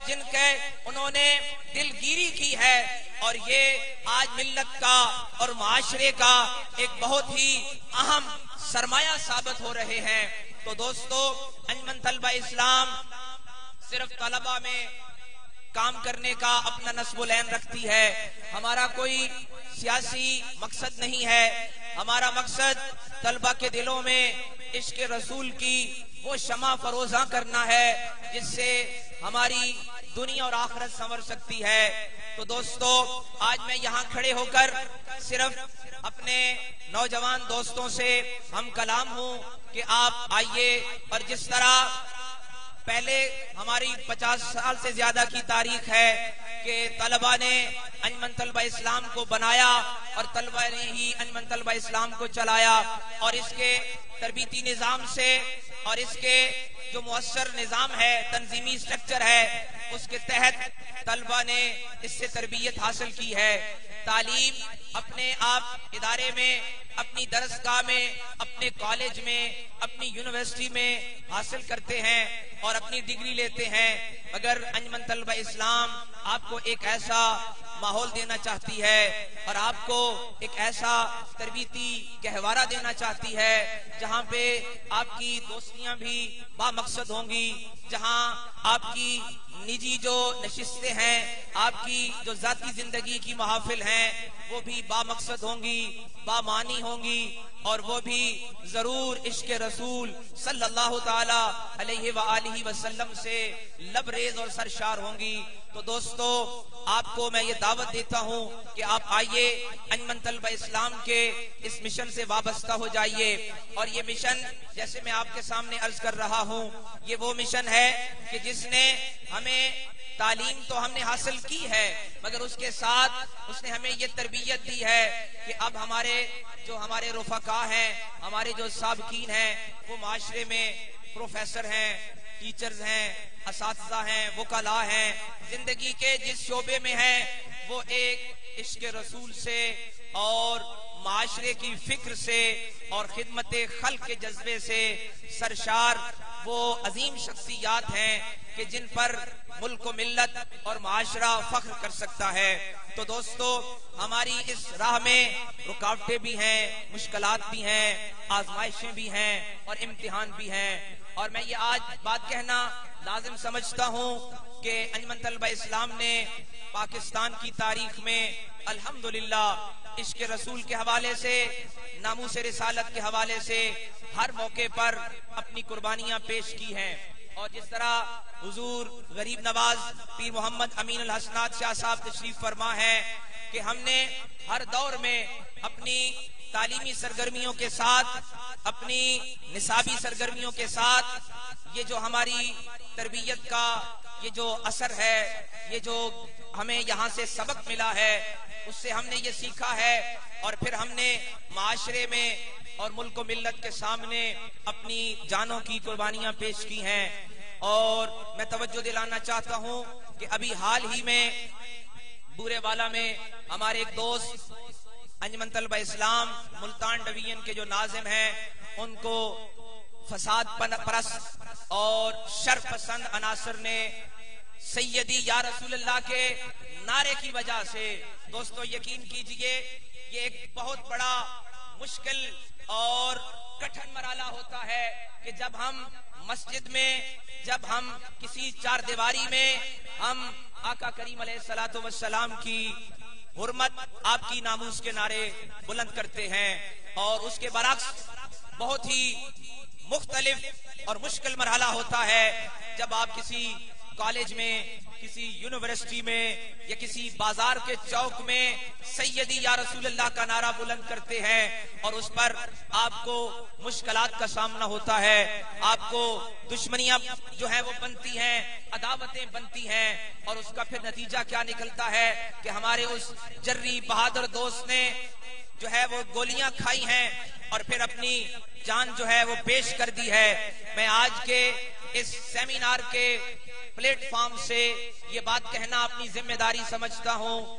جن کے انہوں نے دلگیری کی ہے، اور یہ آج ملت کا اور معاشرے کا ایک بہت ہی اہم سرمایہ ثابت ہو رہے ہیں۔ تو دوستو، انجمن طلبہ اسلام صرف طلبہ میں کام کرنے کا اپنا نصب العین رکھتی ہے۔ ہمارا کوئی سیاسی مقصد نہیں ہے، ہمارا مقصد طلبہ کے دلوں میں عشق رسول کی وہ شمع فروزاں کرنا ہے جس سے ہماری دنیا اور آخرت سنور سکتی ہے۔ تو دوستو، آج میں یہاں کھڑے ہو کر صرف اپنے نوجوان دوستوں سے ہم کلام ہوں کہ آپ آئیے، اور جس طرح پہلے ہماری 50 سال سے زیادہ کی تاریخ ہے کہ طلبہ نے انجمن طلبہ اسلام کو بنایا، اور طلبہ نے ہی انجمن طلبہ اسلام کو چلایا، اور اس کے تربیتی نظام سے اور اس کے جو مؤثر نظام ہے، تنظیمی سٹرکچر ہے، اس کے تحت طلبہ نے اس سے تربیت حاصل کی ہے۔ تعلیم اپنے آپ ادارے میں، اپنی درسگاہ میں، اپنے کالج میں، اپنی یونیورسٹی میں حاصل کرتے ہیں اور اپنی ڈگری لیتے ہیں، مگر انجمن طلبہ اسلام آپ کو ایک ایسا ماحول دینا چاہتی ہے اور آپ کو ایک ایسا تربیتی گہوارہ دینا چاہتی ہے جہاں پہ آپ کی دوستیاں بھی با مقصد ہوں گی، جہاں آپ کی نجی جو نشستیں ہیں، آپ کی جو ذاتی زندگی کی محافل ہیں، وہ بھی با مقصد ہوں گی، با معنی ہوں گی، اور وہ بھی ضرور عشق رسول صلی اللہ تعالی علیہ وآلہ وسلم سے لبریز اور سرشار ہوں گی۔ تو دوستو، آپ کو میں یہ دعوت دیتا ہوں کہ آپ آئیے، انجمن طلبہ اسلام کے اس مشن سے وابستہ ہو جائیے۔ اور یہ مشن، جیسے میں آپ کے سامنے عرض کر رہا ہوں، یہ وہ مشن ہے کہ جس نے ہمیں تعلیم تو ہم نے حاصل کی ہے، مگر اس کے ساتھ اس نے ہمیں یہ تربیت دی ہے کہ اب ہمارے رفقا ہیں، ہمارے جو سابقین ہیں، وہ معاشرے میں پروفیسر ہیں، ٹیچرز ہیں، اساتذہ ہیں، وکلاء ہیں، زندگی کے جس شعبے میں ہیں، وہ ایک عشق رسول سے اور معاشرے کی فکر سے اور خدمت خلق کے جذبے سے سرشار وہ عظیم شخصیات ہیں کہ جن پر ملک و ملت اور معاشرہ فخر کر سکتا ہے۔ تو دوستو، ہماری اس راہ میں رکاوٹیں بھی ہیں، مشکلات بھی ہیں، آزمائشیں بھی ہیں اور امتحان بھی ہیں، اور میں یہ آج بات کہنا لازم سمجھتا ہوں کہ انجمن طلبہ اسلام نے پاکستان کی تاریخ میں الحمدللہ عشق رسول کے حوالے سے، ناموس رسالت کے حوالے سے ہر موقع پر اپنی قربانیاں پیش کی ہیں۔ اور جس طرح حضور غریب نواز پیر محمد امین الحسنات شاہ صاحب تشریف فرما ہے کہ ہم نے ہر دور میں اپنی تعلیمی سرگرمیوں کے ساتھ، اپنی نصابی سرگرمیوں کے ساتھ، یہ جو ہماری تربیت کا یہ جو اثر ہے، یہ جو ہمیں یہاں سے سبق ملا ہے، اس سے ہم نے یہ سیکھا ہے، اور پھر ہم نے معاشرے میں اور ملک و ملت کے سامنے اپنی جانوں کی قربانیاں پیش کی ہیں۔ اور میں توجہ دلانا چاہتا ہوں کہ ابھی حال ہی میں بورے والا میں ہمارے ایک دوست انجمن طلبہ اسلام ملتان ڈویژن کے جو ناظم ہیں، ان کو فساد پرست اور شر پسند عناصر نے سیدی یا رسول اللہ کے نعرے کی وجہ سے، دوستو یقین کیجئے یہ ایک بہت بڑا مشکل اور کٹھن مرحلہ ہوتا ہے کہ جب ہم مسجد میں، جب ہم کسی چار دیواری میں ہم آقا کریم علیہ السلام کی حرمت، آپ کی ناموس کے نعرے بلند کرتے ہیں، اور اس کے برعکس بہت ہی مختلف اور مشکل مرحلہ ہوتا ہے جب آپ کسی کالج میں، کسی یونیورسٹی میں یا کسی بازار کے چوک میں سیدی یا رسول اللہ کا نعرہ بلند کرتے ہیں، اور اس پر آپ کو مشکلات کا سامنا ہوتا ہے، آپ کو دشمنیاں جو ہیں وہ بنتی ہیں، عداوتیں بنتی ہیں، اور اس کا پھر نتیجہ کیا نکلتا ہے کہ ہمارے اس جری بہادر دوست نے جو ہے وہ گولیاں کھائی ہیں اور پھر اپنی جان جو ہے وہ پیش کر دی ہے۔ میں آج کے اس سیمینار کے پلیٹ فارم سے یہ بات کہنا اپنی ذمہ داری سمجھتا ہوں